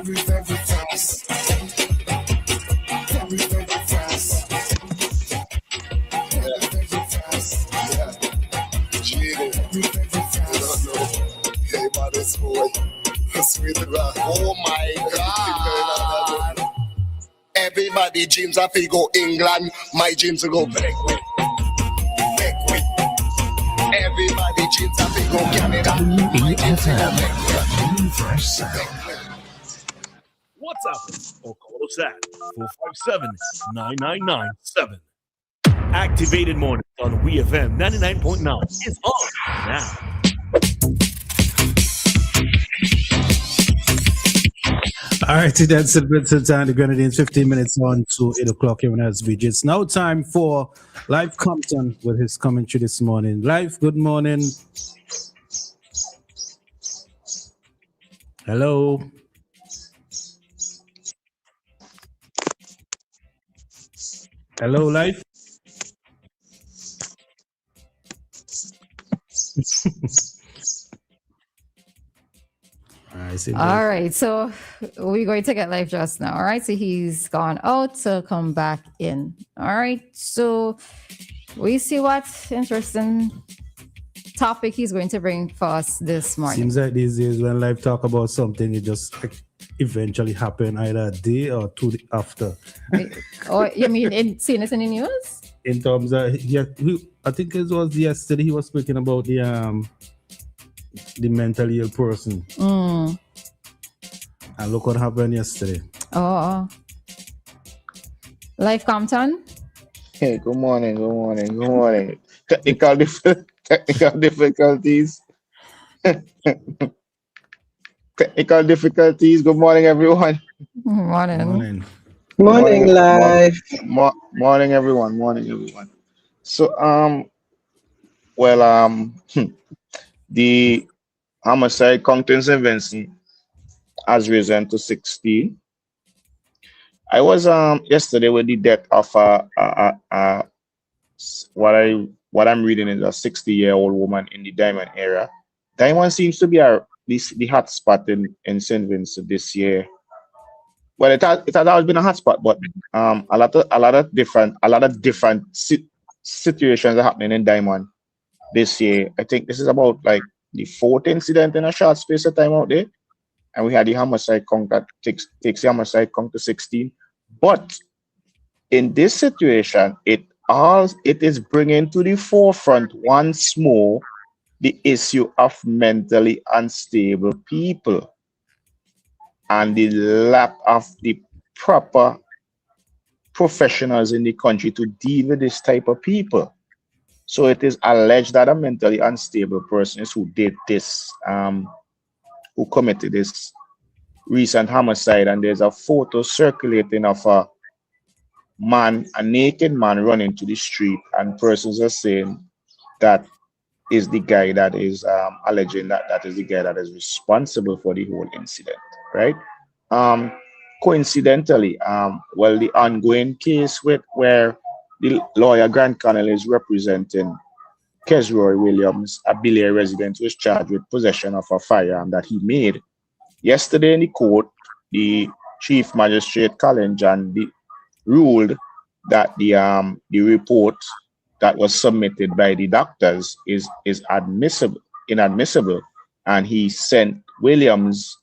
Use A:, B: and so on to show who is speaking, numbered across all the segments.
A: Oh my God. Everybody dreams of he go England. My dreams to go Beckwith. Everybody dreams of he go Canada.
B: WEFM. Fresh sound.
C: WhatsApp or call us at 457-9997. Activated Mornings on WEFM 99.9 is on now.
D: All right, that's it. Time. The Grenadines 15 minutes on to 8 o'clock here on SBG. It's now time for Live Compton with his commentary this morning. Live, good morning. Hello. Hello, Live.
E: All right, so we're going to get Live just now. All right, so he's gone out to come back in. All right, so we see what interesting topic he's going to bring for us this morning.
D: Seems like these days when Live talk about something, it just eventually happen either a day or two after.
E: Or you mean seeing it in the news?
D: In terms of, I think it was yesterday he was speaking about the mentally ill person. And look what happened yesterday.
E: Oh. Live Compton?
F: Hey, good morning. Technical difficulties. Technical difficulties. Good morning, everyone.
E: Morning.
G: Morning, Live.
F: Morning, everyone. So, the homicide count in St. Vincent has risen to 16. I was yesterday with the death of what I'm reading is a 60-year-old woman in the Diamond area. Diamond seems to be the hot spot in St. Vincent this year. Well, it has always been a hot spot, but a lot of different situations are happening in Diamond this year. I think this is about like the fourth incident in a short space of time out there. And we had the homicide count that takes the homicide count to 16. But in this situation, it is bringing to the forefront once more the issue of mentally unstable people and the lack of the proper professionals in the country to deal with this type of people. So it is alleged that a mentally unstable person is who did this, who committed this recent homicide, and there's a photo circulating of a naked man running to the street, and persons are saying that is the guy that is alleging that is the guy that is responsible for the whole incident, right? Coincidentally, the ongoing case where the lawyer Grant Connell is representing Kesroy Williams, a Belair resident who is charged with possession of a firearm that he made. Yesterday in the court, the Chief Magistrate Colin John ruled that the report that was submitted by the doctors is inadmissible, and he sent Williams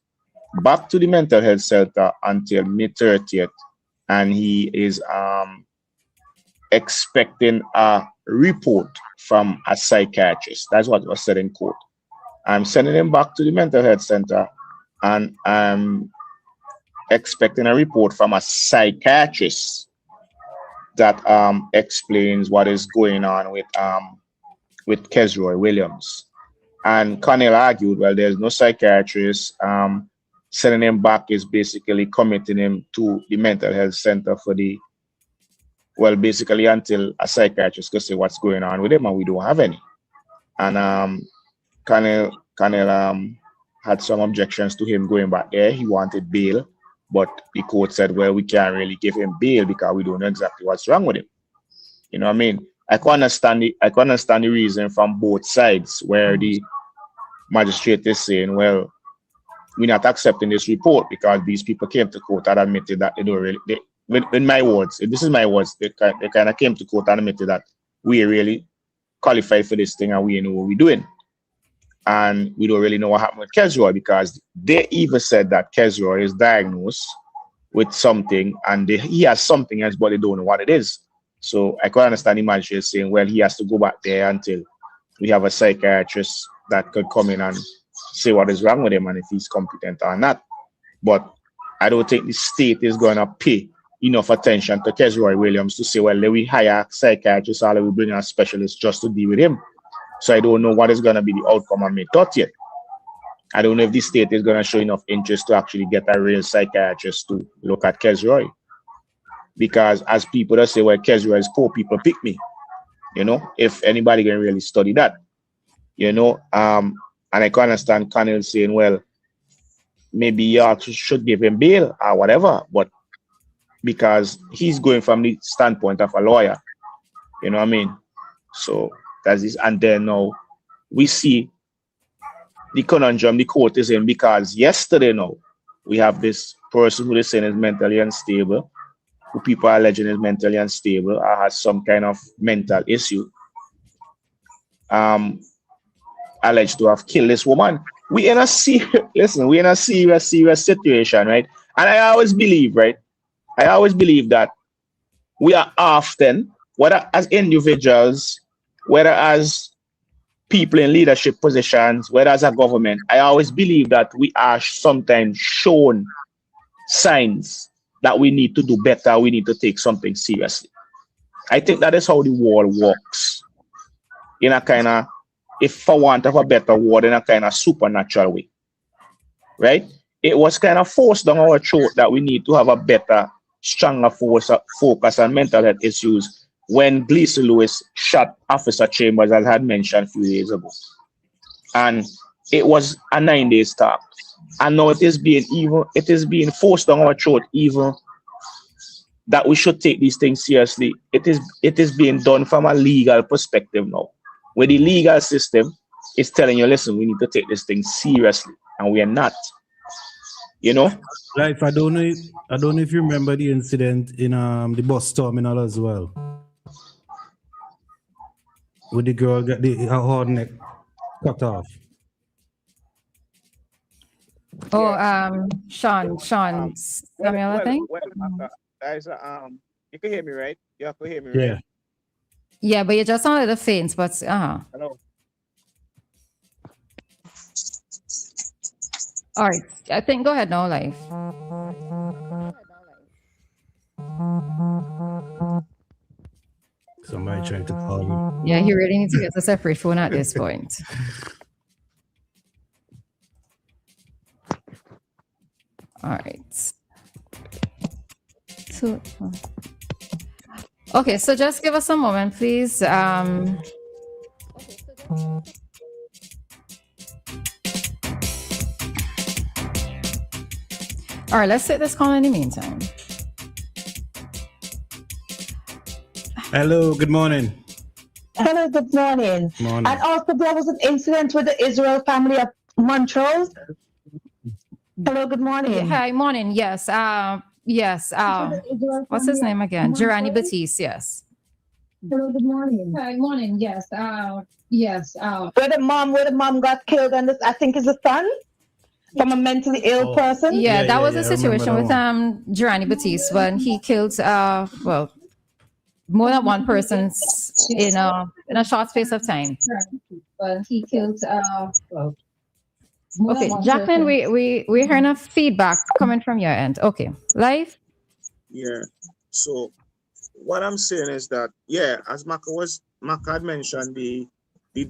F: back to the mental health center until May 30th, and he is expecting a report from a psychiatrist. That's what was said in court. I'm sending him back to the mental health center, and I'm expecting a report from a psychiatrist that explains what is going on with Kesroy Williams. And Connell argued, well, there's no psychiatrist. Sending him back is basically committing him to the mental health center basically until a psychiatrist can say what's going on with him, and we don't have any. And Connell had some objections to him going back there. He wanted bail, but the court said, well, we can't really give him bail because we don't know exactly what's wrong with him. You know what I mean? I can understand the reason from both sides, where the magistrate is saying, well, we're not accepting this report because these people came to court and admitted that they don't really, in my words, this is my words, they kind of came to court and admitted that we really qualified for this thing and we know what we're doing. And we don't really know what happened with Kezroy because they even said that Kezroy is diagnosed with something and he has something else, but they don't know what it is. So I can understand the magistrate saying, well, he has to go back there until we have a psychiatrist that could come in and say what is wrong with him and if he's competent or not. But I don't think the state is going to pay enough attention to Kezroy Williams to say, well, let we hire a psychiatrist or let we bring a specialist just to deal with him. So I don't know what is going to be the outcome of my thought yet. I don't know if the state is going to show enough interest to actually get a real psychiatrist to look at Kezroy. Because as people that say, well, Kezroy is poor people pick me. You know, if anybody can really study that. You know, and I can understand Connell saying, well, maybe you should give him bail or whatever, but because he's going from the standpoint of a lawyer, you know what I mean? So that's this. And then now we see the conundrum the court is in because yesterday now we have this person who they saying is mentally unstable, who people are alleging is mentally unstable or has some kind of mental issue. Alleged to have killed this woman. We in a serious situation, right? And I always believe, right? I always believe that we are often, whether as individuals, whether as people in leadership positions, whether as a government, I always believe that we are sometimes shown signs that we need to do better, we need to take something seriously. I think that is how the world works. In a kind of, if for want of a better word, in a kind of supernatural way, right? It was kind of forced down our throat that we need to have a better, stronger focus on mental health issues when Gleason Lewis shot Officer Chambers, as I had mentioned a few days ago. And it was a 9-day stop. And now it is being forced down our throat even that we should take these things seriously. It is being done from a legal perspective now, where the legal system is telling you, listen, we need to take this thing seriously, and we are not. You know?
D: Life, I don't know if you remember the incident in the bus terminal as well. With the girl got her hard neck cut off.
E: Oh, Sean Samuel, I think.
F: Guys, you can hear me, right? You can hear me,
D: Yeah.
F: right?
E: Yeah, but you just sounded the faint, but
F: Hello.
E: all right. I think go ahead now, Life.
D: Somebody trying to call you.
E: Yeah, he really needs to get a separate phone at this point. All right. So, okay, so just give us a moment, please. All right, let's take this call in the meantime.
D: Hello, good morning.
H: Hello, good morning.
D: Morning.
H: And also, there was an incident with the Israel family of Montrose. Hello, good morning.
E: Hi, morning. Yes. Yes. What's his name again? Girani Batiste. Yes.
H: Hello, good morning.
E: Hi, morning. Yes. Yes.
H: Where the mom got killed, and this, I think, is a son from a mentally ill person.
E: Yeah, that was the
D: I remember
E: situation with
D: that
E: Girani Batiste when he killed well, more than one person in a short space of time. Well, he killed okay, Jacqueline, we heard enough feedback coming from your end. Okay, Live.
F: Yeah. So what I'm saying is that, yeah, as Maka had mentioned the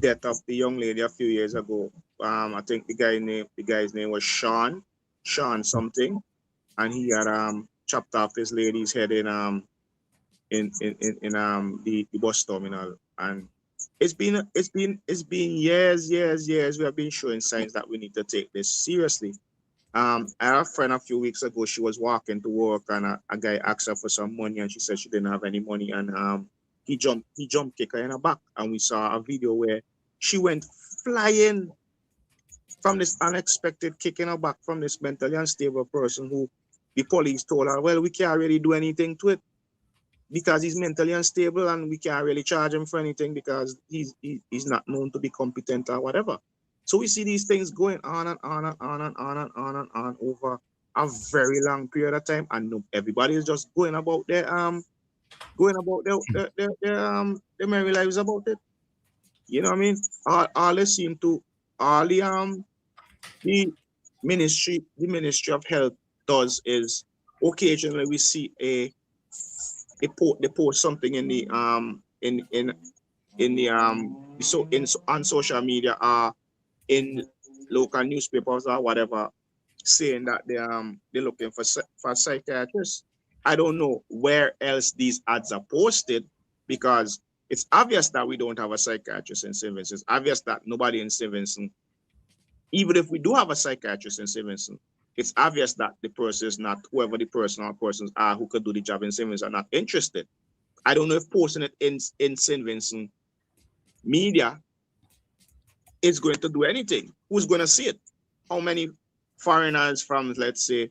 F: death of the young lady a few years ago. I think the guy's name was Sean something, and he had chopped off this lady's head in the bus terminal, and it's been years. We have been showing signs that we need to take this seriously. I had a friend a few weeks ago. She was walking to work, and a guy asked her for some money, and she said she didn't have any money, and he jumped kicked her in the back, and we saw a video where she went flying from this unexpected kick in her back from this mentally unstable person who the police told her, well, we can't really do anything to it because he's mentally unstable and we can't really charge him for anything because he's not known to be competent or whatever. So we see these things going on and on and on and on and on and on over a very long period of time, and everybody is just going about their merry lives about it. You know what I mean? All they seem to all the ministry of health does is occasionally we see they post something in the on social media or in local newspapers or whatever, saying that they're looking for psychiatrists. I don't know where else these ads are posted, because it's obvious that we don't have a psychiatrist in St. Vincent. It's obvious that nobody in St. Vincent, even if we do have a psychiatrist in St. Vincent, it's obvious that the person is not, whoever the person or persons are who could do the job in St. Vincent are not interested. I don't know if posting it in St. Vincent media is going to do anything. Who's going to see it? How many foreigners from, let's say,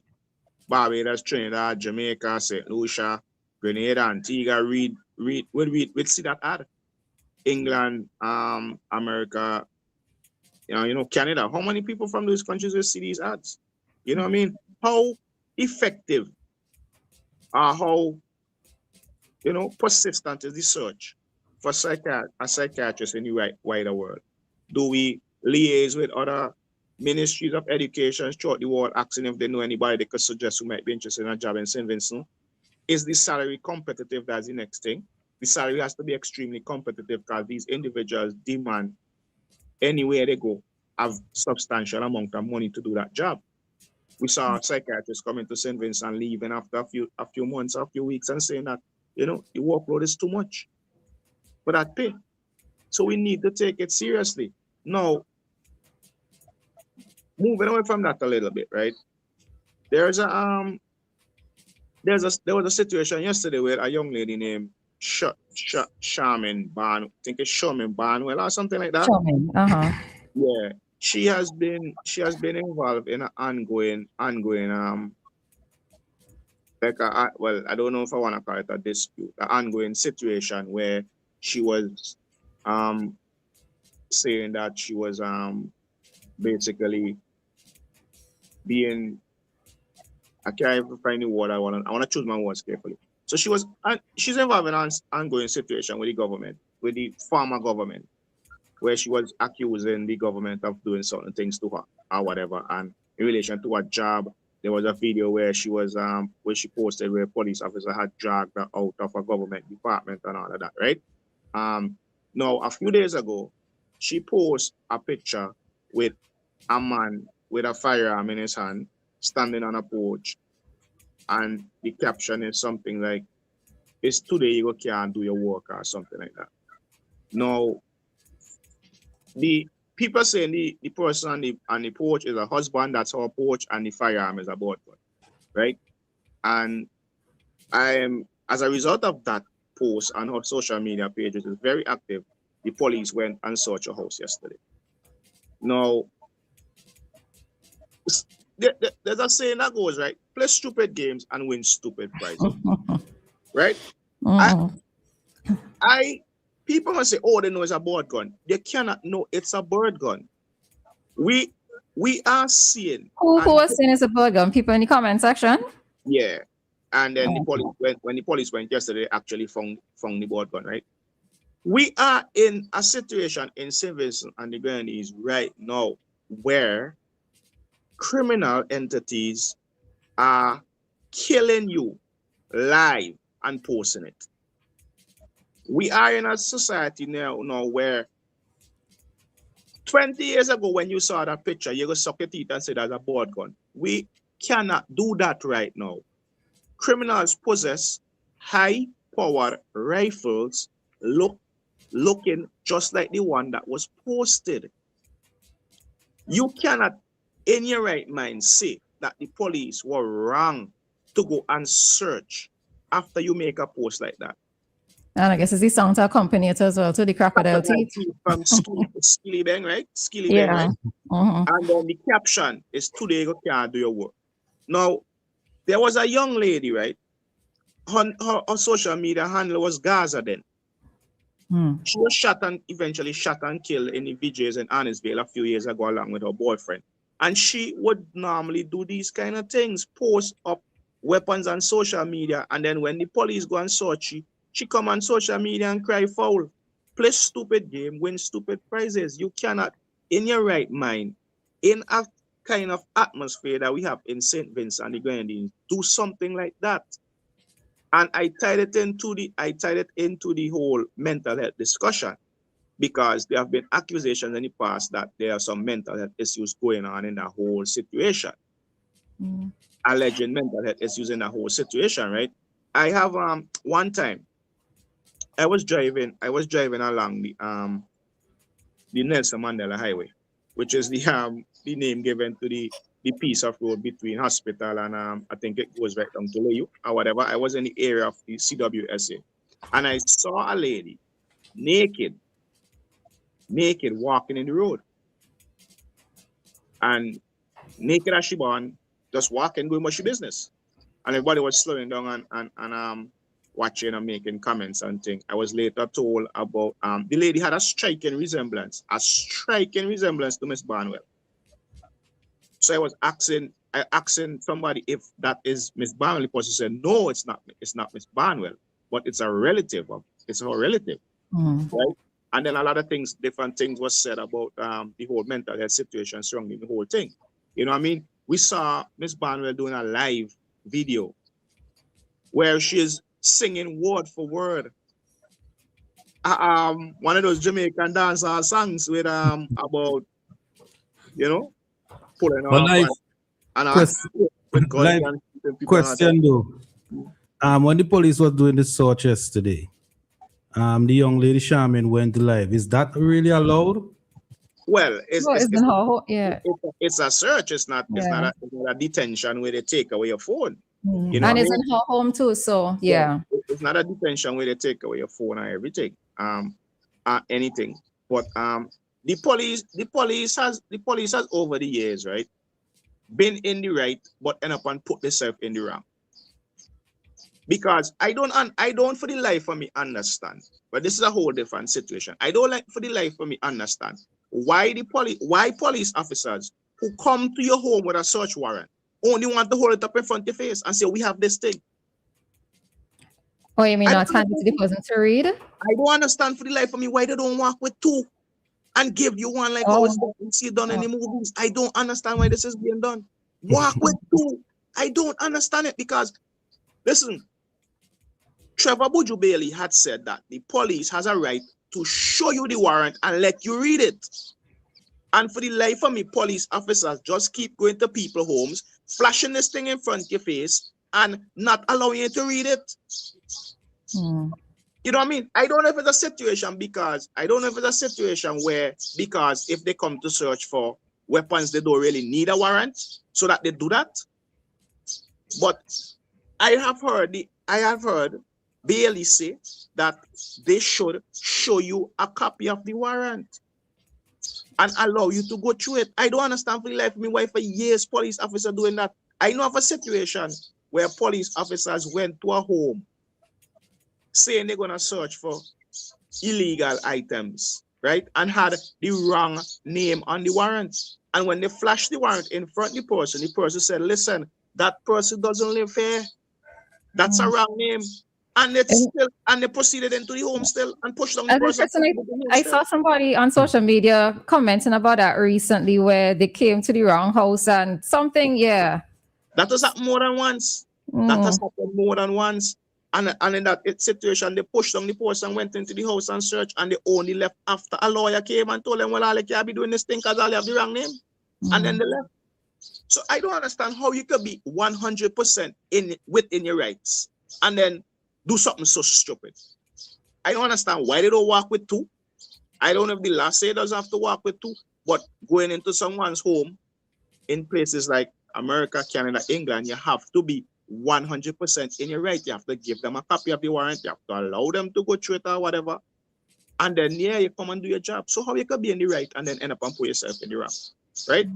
F: Barbados, Trinidad, Jamaica, St. Lucia, Grenada, Antigua we'd see that ad. England, America, Canada. How many people from those countries will see these ads? You know what I mean? How effective or how persistent is the search for a psychiatrist in the wider world? Do we liaise with other ministries of education throughout the world, asking if they know anybody they could suggest who might be interested in a job in St. Vincent? Is the salary competitive? That's the next thing. The salary has to be extremely competitive because these individuals demand, anywhere they go, have substantial amount of money to do that job. We saw psychiatrists coming to St. Vincent and leaving after a few months, a few weeks, and saying that, the workload is too much for that pay. So we need to take it seriously. Now, moving away from that a little bit, right? There was a situation yesterday where a young lady named Charmin Barn, I think it's Charmin Barnwell or something like that.
E: Charmin,
F: Yeah, she has been involved in an ongoing well, I don't know if I want to call it a dispute, an ongoing situation where she was saying that she was basically being, I can't even find the word I want to choose my words carefully. So she's involved in an ongoing situation with the government, with the former government, where she was accusing the government of doing certain things to her or whatever. And in relation to her job, there was a video where she was where she posted where a police officer had dragged her out of a government department and all of that, right? Now, a few days ago, she posted a picture with a man with a firearm in his hand, standing on a porch, and the caption is something like, "It's today you can't do your work," or something like that. Now, the people saying the person on the porch is a husband, that's our porch, and the firearm is a board gun, right? And as a result of that post on her social media page, which is very active, the police went and searched her house yesterday. Now, there's a saying that goes, right? Play stupid games and win stupid prizes, right? People must say, "Oh, they know it's a board gun." They cannot know it's a bird gun. We are seeing.
E: Who was saying it's a bird gun? People in the comment section.
F: Yeah, and then the police when the police went yesterday, actually found the board gun, right? We are in a situation in St. Vincent and the Grenadines right now where criminal entities are killing you live and posting it. We are in a society now where 20 years ago, when you saw that picture, you go suck your teeth and say that's a board gun. We cannot do that right now. Criminals possess high-powered rifles looking just like the one that was posted. You cannot, in your right mind, say that the police were wrong to go and search after you make a post like that.
E: And I guess it's the song to accompany it as well, to the crocodile teeth.
F: From Skilly Bang, right? Skilly Bang,
E: Yeah.
F: right? And then the caption is today you can't do your work. Now, there was a young lady, right? Her social media handle was Gaza then. She was eventually shot and killed in the VJs in Annisville a few years ago along with her boyfriend. And she would normally do these kind of things, post up weapons on social media. And then when the police go and search she come on social media and cry foul. Play stupid game, win stupid prizes. You cannot, in your right mind, in a kind of atmosphere that we have in St. Vincent and the Grenadines, do something like that. And I tied it into the whole mental health discussion, because there have been accusations in the past that there are some mental health issues going on in that whole situation. Alleged mental health issues in that whole situation, right? I have one time I was driving along the Nelson Mandela Highway, which is the name given to the piece of road between hospital and I think it goes right down to Layu or whatever. I was in the area of the CWSA, and I saw a lady naked walking in the road, and naked as she born, just walking, going about her business, and everybody was slowing down and watching and making comments and things. I was later told about the lady had a striking resemblance to Miss Barnwell. So I was asking somebody if that is Miss Barnwell. The person said, no, it's not Miss Barnwell, but it's a relative it's her relative, right? And then a lot of different things was said about the whole mental health situation surrounding the whole thing. You know what I mean? We saw Miss Barnwell doing a live video where she's singing word for word one of those Jamaican dancehall songs with about, you know, pulling
D: But
F: off
D: question though. When the police was doing the search yesterday, the young lady Charmaine went live. Is that really allowed?
F: Well, it's a search. It's not a detention where they take away your phone. You know,
E: and it's in her home too. So yeah,
F: it's not a detention where they take away your phone and everything, anything. But the police has over the years, right, been in the right, but end up and put themselves in the wrong. Because I don't for the life of me understand. But this is a whole different situation. I don't for the life of me understand why police officers who come to your home with a search warrant only want to hold it up in front of your face and say, we have this thing.
E: Oh, you mean not hand it to the person to read?
F: I don't understand for the life of me why they don't walk with two and give you one like how it's done, see it done in the movies. I don't understand why this is being done. Walk with two. I don't understand it because, listen, Trevor Buju Bailey had said that the police has a right to show you the warrant and let you read it. And for the life of me, police officers just keep going to people's homes, flashing this thing in front of your face and not allowing you to read it. You know what I mean? I don't know if it's a situation where, because if they come to search for weapons, they don't really need a warrant, so that they do that. But I have heard Bailey say that they should show you a copy of the warrant and allow you to go through it. I don't understand for the life of me why for years police officers doing that. I know of a situation where police officers went to a home saying they're gonna search for illegal items, right? And had the wrong name on the warrant. And when they flashed the warrant in front of the person said, listen, that person doesn't live here. That's a wrong name. And they proceeded into the home still and pushed down the person.
E: I saw somebody on social media commenting about that recently where they came to the wrong house and something, That
F: has happened more than once. And in that situation, they pushed down the person, went into the house and searched, and they only left after a lawyer came and told them, well, all can't be doing this thing because all have the wrong name. And then they left. So I don't understand how you could be 100% within your rights and then do something so stupid. I don't understand why they don't walk with two. I don't know if the law say doesn't have to walk with two, but going into someone's home in places like America, Canada, England, you have to be 100% in your right. You have to give them a copy of the warrant. You have to allow them to go through it or whatever. And then, yeah, you come and do your job. So how you could be in the right and then end up and put yourself in the wrong, right?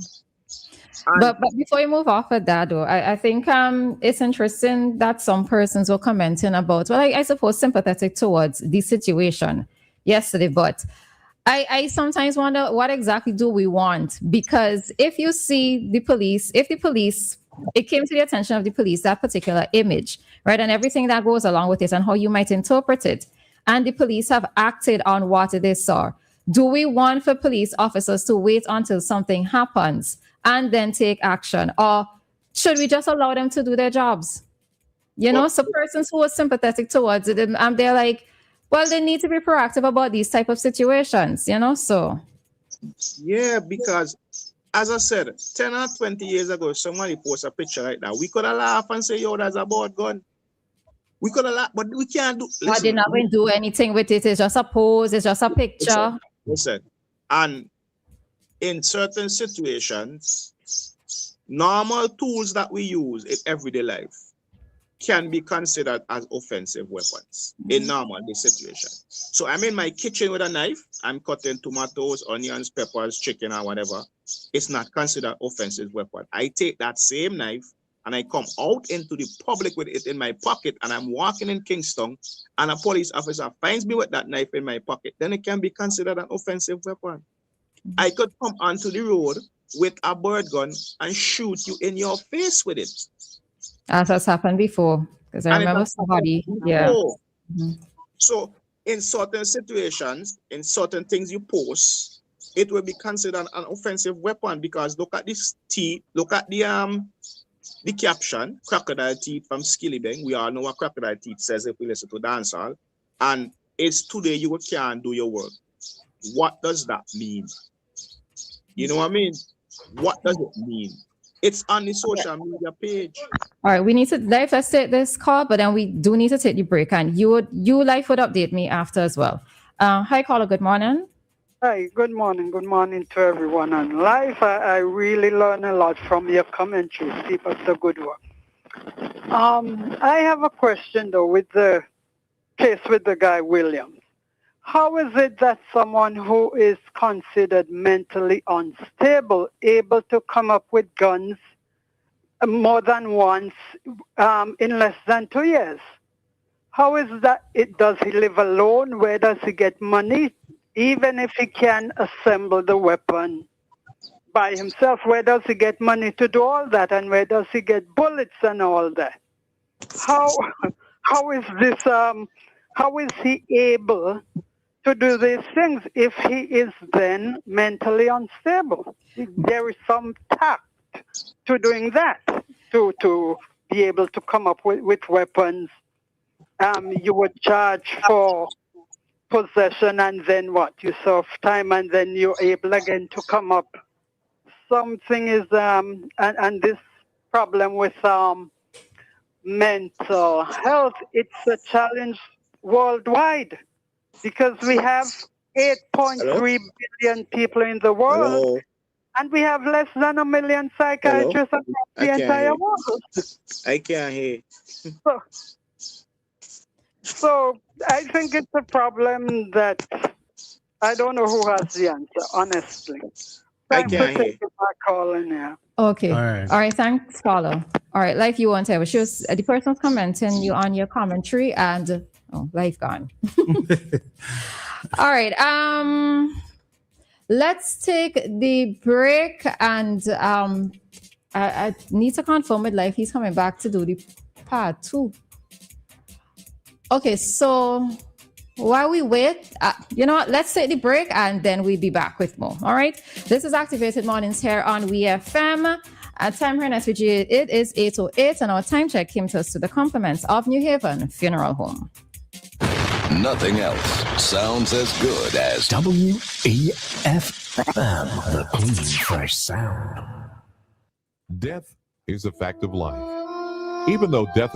E: But before you move off of that, though, I think it's interesting that some persons were commenting about, well, I suppose sympathetic towards the situation yesterday, but I sometimes wonder what exactly do we want? Because if you see the police, it came to the attention of the police, that particular image, right? And everything that goes along with it and how you might interpret it. And the police have acted on what they saw. Do we want for police officers to wait until something happens and then take action? Or should we just allow them to do their jobs? You know, so persons who are sympathetic towards it, and they're like, well, they need to be proactive about these type of situations, you know, so.
F: Yeah, because as I said, 10 or 20 years ago, somebody posted a picture like that. We could have laughed and say, yo, that's a board gun. We could have laughed, but we can't do.
E: But they're not going to do anything with it. It's just a pose. It's just a picture.
F: Listen. And in certain situations, normal tools that we use in everyday life can be considered as offensive weapons in normal situation. So I'm in my kitchen with a knife. I'm cutting tomatoes, onions, peppers, chicken, or whatever. It's not considered offensive weapon. I take that same knife and I come out into the public with it in my pocket, and I'm walking in Kingston, and a police officer finds me with that knife in my pocket, then it can be considered an offensive weapon. I could come onto the road with a bird gun and shoot you in your face with it.
E: As has happened before, because I remember somebody, yeah.
F: So in certain situations, in certain things you post, it will be considered an offensive weapon, because look at this teeth, look at the caption, crocodile teeth from Skillibeng. We all know what crocodile teeth says if we listen to dancehall. And it's today you can't do your work. What does that mean? You know what I mean? What does it mean? It's on the social media page.
E: All right, we need to let's take this call, but then we do need to take the break, and you live would update me after as well. Hi, caller. Good morning.
I: Hi, good morning. Good morning to everyone on live. I really learn a lot from your commentary. Keep up the good work. I have a question though with the case with the guy Williams. How is it that someone who is considered mentally unstable able to come up with guns more than once in less than 2 years? How is that? Does he live alone? Where does he get money? Even if he can assemble the weapon by himself, where does he get money to do all that? And where does he get bullets and all that? How is this? How is he able to do these things if he is then mentally unstable? There is some tact to doing that, to be able to come up with weapons. You would charge for possession, and then what? You serve time, and then you're able again to come up. Something is, and this problem with mental health, it's a challenge worldwide, because we have 8.3 billion people in the world, and we have less than 1 million psychiatrists across the entire world.
F: I can't hear.
I: So I think it's a problem that I don't know who has the answer, honestly. Thanks for taking my call in here.
E: Okay. All right. Thanks, caller. All right. Like you want to, she was the person was commenting you on your commentary, and life gone. All right. Let's take the break, and I need to confirm with Life. He's coming back to do the part 2. Okay, so while we wait, you know what? Let's take the break, and then we'll be back with more. All right. This is Activated Mornings here on WEFM. At time here in SVG, it is 8:08, and our time check came to us to the compliments of New Haven Funeral Home.
B: Nothing else sounds as good as WEFM, the clean, fresh sound.
J: Death is a fact of life. Even though death is